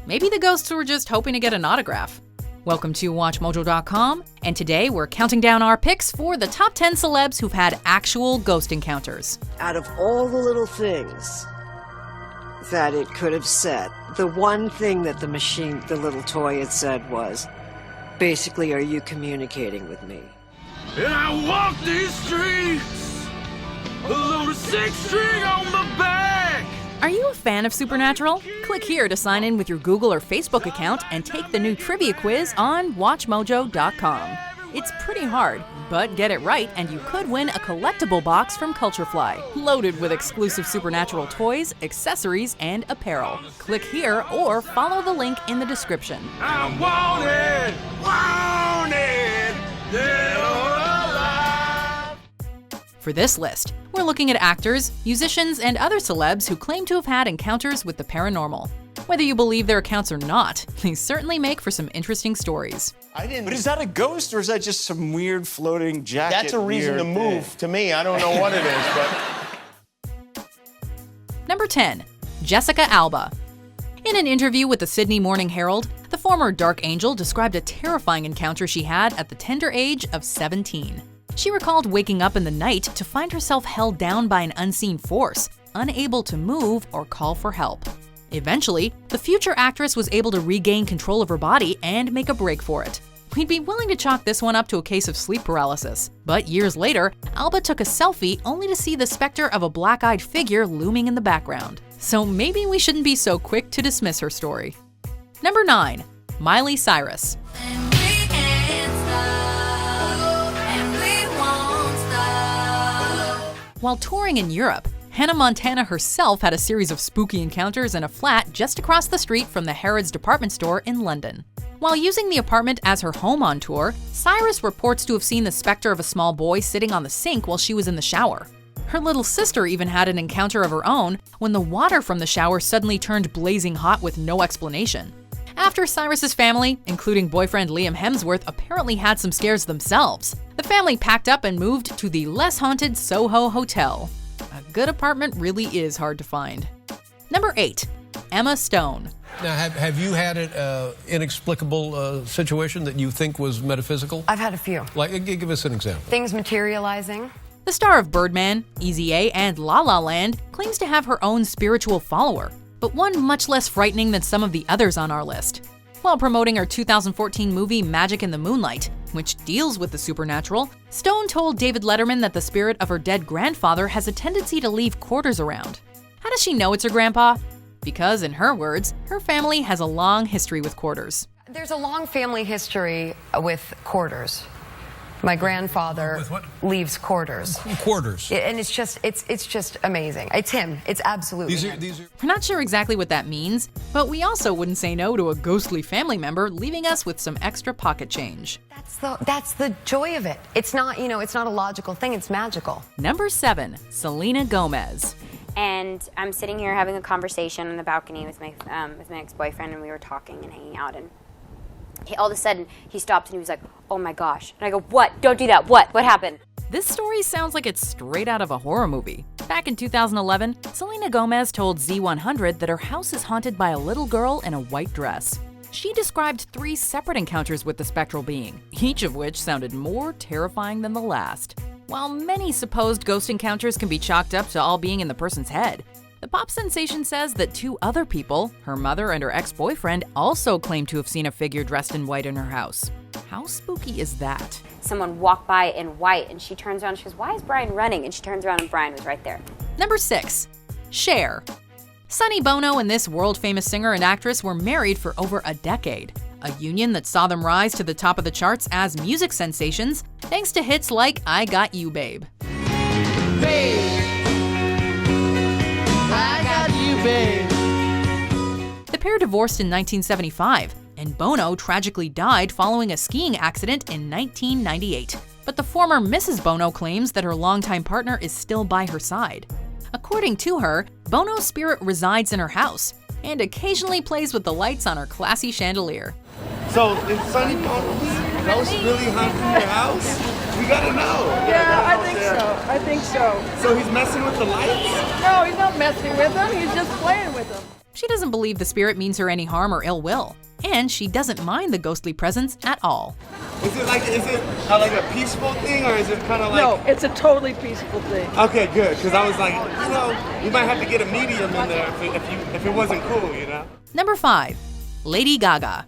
Maybe the ghosts were just hoping to get an autograph. Welcome to WatchMojo.com, and today we're counting down our picks for the top 10 celebs who've had actual ghost encounters. Out of all the little things that it could have said, the one thing that the little toy had said was, basically, are you communicating with me? And I walk these streets, a little six-string on my back. Are you a fan of Supernatural? Click here to sign in with your Google or Facebook account and take the new trivia quiz on WatchMojo.com. It's pretty hard, but get it right and you could win a collectible box from Culturefly, loaded with exclusive Supernatural toys, accessories, and apparel. Click here or follow the link in the description. I'm wanted, dead or alive. For this list, we're looking at actors, musicians, and other celebs who claim to have had encounters with the paranormal. Whether you believe their accounts or not, they certainly make for some interesting stories. But is that a ghost or is that just some weird floating jacket? That's a reason to move to me. I don't know what it is, but... Number 10. Jessica Alba. In an interview with the Sydney Morning Herald, the former Dark Angel described a terrifying encounter she had at the tender age of 17. She recalled waking up in the night to find herself held down by an unseen force, unable to move or call for help. Eventually, the future actress was able to regain control of her body and make a break for it. We'd be willing to chalk this one up to a case of sleep paralysis. But years later, Alba took a selfie only to see the specter of a black-eyed figure looming in the background. So maybe we shouldn't be so quick to dismiss her story. Number 9. Miley Cyrus. While touring in Europe, Hannah Montana herself had a series of spooky encounters in a flat just across the street from the Harrods department store in London. While using the apartment as her home on tour, Cyrus reports to have seen the specter of a small boy sitting on the sink while she was in the shower. Her little sister even had an encounter of her own when the water from the shower suddenly turned blazing hot with no explanation. After Cyrus's family, including boyfriend Liam Hemsworth, apparently had some scares themselves, the family packed up and moved to the less haunted Soho Hotel. A good apartment really is hard to find. Number 8. Emma Stone. Now, have you had an inexplicable situation that you think was metaphysical? I've had a few. Like, give us an example. Things materializing. The star of Birdman, Easy A, and La La Land claims to have her own spiritual follower, but one much less frightening than some of the others on our list. While promoting her 2014 movie Magic in the Moonlight, which deals with the supernatural, Stone told David Letterman that the spirit of her dead grandfather has a tendency to leave quarters around. How does she know it's her grandpa? Because, in her words, her family has a long history with quarters. There's a long family history with quarters. My grandfather leaves quarters. Quarters. And it's just amazing. It's him. It's absolutely him. We're not sure exactly what that means, but we also wouldn't say no to a ghostly family member leaving us with some extra pocket change. That's the joy of it. It's not, it's not a logical thing, it's magical. Number 7. Selena Gomez. And I'm sitting here having a conversation on the balcony with my ex-boyfriend, and we were talking and hanging out, and all of a sudden he stopped and he was like, "Oh my gosh." And I go, "What? Don't do that. What happened?" This story sounds like it's straight out of a horror movie. Back in 2011, Selena Gomez told Z100 that her house is haunted by a little girl in a white dress. She described 3 separate encounters with the spectral being, each of which sounded more terrifying than the last. While many supposed ghost encounters can be chalked up to all being in the person's head, the pop sensation says that 2 other people, her mother and her ex-boyfriend, also claim to have seen a figure dressed in white in her house. How spooky is that? Someone walked by in white, and she turns around and she goes, "Why is Brian running?" And she turns around and Brian was right there. Number 6. Cher. Sonny Bono and this world-famous singer and actress were married for over a decade, a union that saw them rise to the top of the charts as music sensations thanks to hits like I Got You, Babe. Babe, I got you, babe. The pair divorced in 1975, and Bono tragically died following a skiing accident in 1998. But the former Mrs. Bono claims that her longtime partner is still by her side. According to her, Bono's spirit resides in her house and occasionally plays with the lights on her classy chandelier. So, is Sonny Bono's ghost really haunting your house? We gotta know. Yeah, I think so. So he's messing with the lights? No, he's not messing with them. He's just playing with them. She doesn't believe the spirit means her any harm or ill will, and she doesn't mind the ghostly presence at all. Is it like a peaceful thing, or is it kind of like? No, it's a totally peaceful thing. Okay, good, because I was like, you might have to get a medium in there if it wasn't cool, you know? Number 5. Lady Gaga.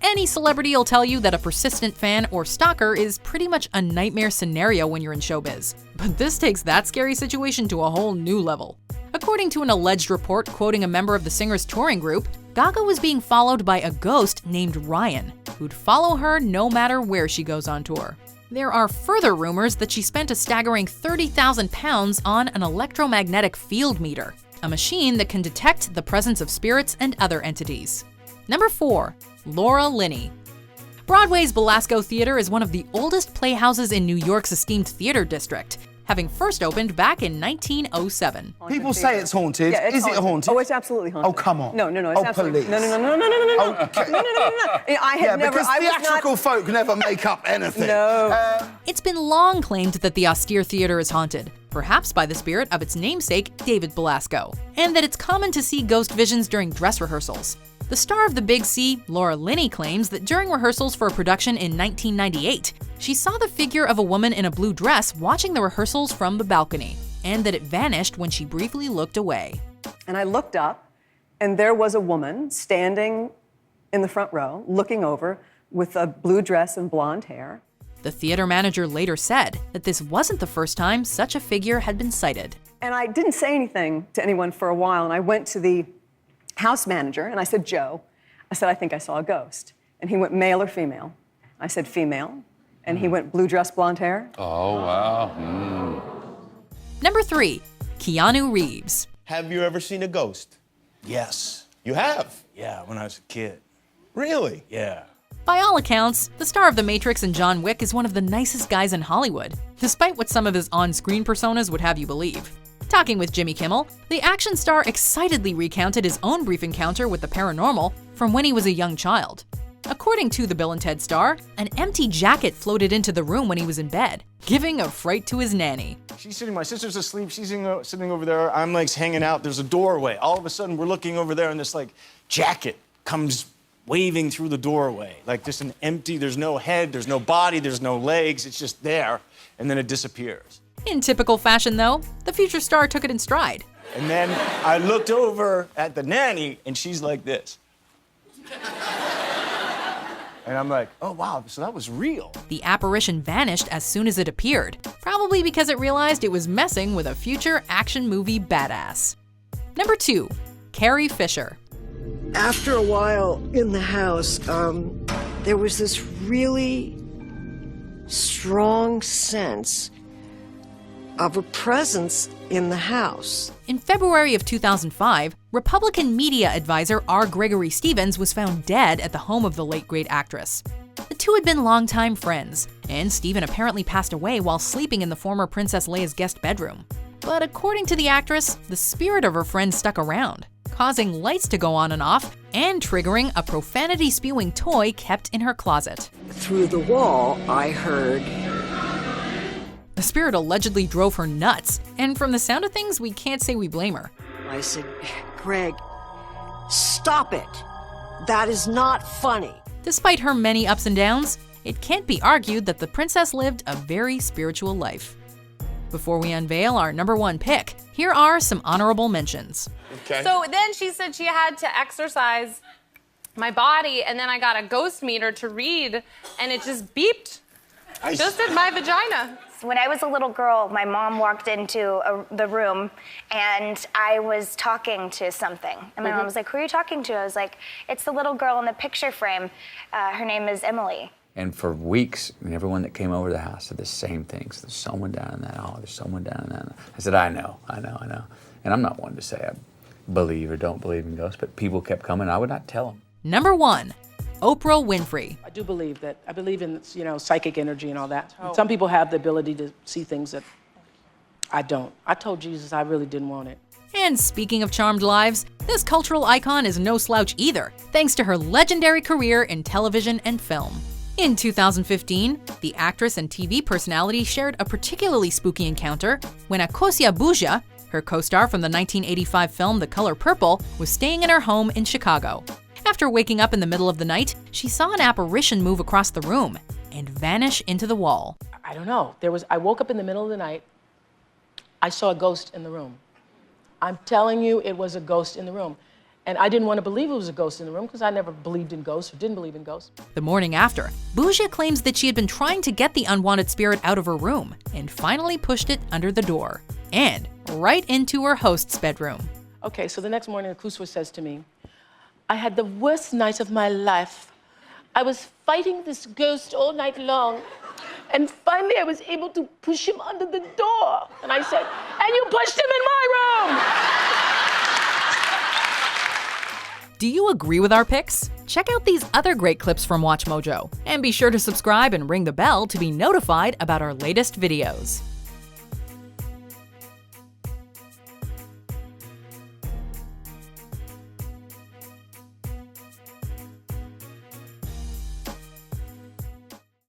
Any celebrity will tell you that a persistent fan or stalker is pretty much a nightmare scenario when you're in showbiz. But this takes that scary situation to a whole new level. According to an alleged report quoting a member of the singer's touring group, Gaga was being followed by a ghost named Ryan, who'd follow her no matter where she goes on tour. There are further rumors that she spent a staggering 30,000 pounds on an electromagnetic field meter, a machine that can detect the presence of spirits and other entities. Number 4. Laura Linney. Broadway's Belasco Theater is one of the oldest playhouses in New York's esteemed theater district, having first opened back in 1907. People say it's haunted. Yeah, Is it haunted? Oh, it's absolutely haunted. Oh, come on. No, it's absolutely. Police. No. Okay. No. I had never. Because theatrical folk never make up anything. No. It's been long claimed that the austere theater is haunted, perhaps by the spirit of its namesake, David Belasco, and that it's common to see ghost visions during dress rehearsals. The star of the Big C, Laura Linney, claims that during rehearsals for a production in 1998, she saw the figure of a woman in a blue dress watching the rehearsals from the balcony, and that it vanished when she briefly looked away. And I looked up, and there was a woman standing in the front row, looking over, with a blue dress and blonde hair. The theater manager later said that this wasn't the first time such a figure had been sighted. And I didn't say anything to anyone for a while, and I went to the house manager, and I said, Joe, I think I saw a ghost. And he went, male or female? I said, female. And he went, blue dress, blonde hair. Oh, wow. Number 3. Keanu Reeves. Have you ever seen a ghost? Yes. You have? Yeah, when I was a kid. Really? Yeah. By all accounts, the star of The Matrix and John Wick is one of the nicest guys in Hollywood, despite what some of his on-screen personas would have you believe. Talking with Jimmy Kimmel, the action star excitedly recounted his own brief encounter with the paranormal from when he was a young child. According to the Bill and Ted star, an empty jacket floated into the room when he was in bed, giving a fright to his nanny. She's sitting, my sister's asleep, she's sitting over there, I'm like hanging out, there's a doorway. All of a sudden we're looking over there and this like jacket comes waving through the doorway. Like just an empty, there's no head, there's no body, there's no legs, it's just there, and then it disappears. In typical fashion though, the future star took it in stride. And then I looked over at the nanny and she's like this. And I'm like, oh wow, so that was real. The apparition vanished as soon as it appeared, probably because it realized it was messing with a future action movie badass. Number 2. Carrie Fisher. After a while in the house, there was this really strong sense of a presence in the house. In February of 2005, Republican media advisor R. Gregory Stevens was found dead at the home of the late great actress. The two had been longtime friends, and Steven apparently passed away while sleeping in the former Princess Leia's guest bedroom. But according to the actress, the spirit of her friend stuck around, causing lights to go on and off, and triggering a profanity-spewing toy kept in her closet. Through the wall, I heard... The spirit allegedly drove her nuts, and from the sound of things, we can't say we blame her. I said, Greg, stop it. That is not funny. Despite her many ups and downs, it can't be argued that the princess lived a very spiritual life. Before we unveil our number 1 pick, here are some honorable mentions. Okay. So then she said she had to exercise my body, and then I got a ghost meter to read, and it just beeped just at my vagina. When I was a little girl, my mom walked into the room, and I was talking to something. And my mom was like, who are you talking to? I was like, it's the little girl in the picture frame. Her name is Emily. And for weeks, everyone that came over to the house said the same things. There's someone down in that hall. There's someone down in that. I said, I know. And I'm not one to say I believe or don't believe in ghosts, but people kept coming. I would not tell them. Number 1. Oprah Winfrey. I do believe that. I believe in, psychic energy and all that. Oh. Some people have the ability to see things that I don't. I told Jesus I really didn't want it. And speaking of charmed lives, this cultural icon is no slouch either, thanks to her legendary career in television and film. In 2015, the actress and TV personality shared a particularly spooky encounter when Akosia Buja, her co-star from the 1985 film The Color Purple, was staying in her home in Chicago. After waking up in the middle of the night, she saw an apparition move across the room and vanish into the wall. I don't know. I woke up in the middle of the night. I saw a ghost in the room. I'm telling you, it was a ghost in the room. And I didn't want to believe it was a ghost in the room because I never believed in ghosts or didn't believe in ghosts. The morning after, Buja claims that she had been trying to get the unwanted spirit out of her room and finally pushed it under the door and right into her host's bedroom. Okay, so the next morning, Akuswa says to me, I had the worst night of my life. I was fighting this ghost all night long. And finally, I was able to push him under the door. And I said, and you pushed him in my room! Do you agree with our picks? Check out these other great clips from WatchMojo. And be sure to subscribe and ring the bell to be notified about our latest videos.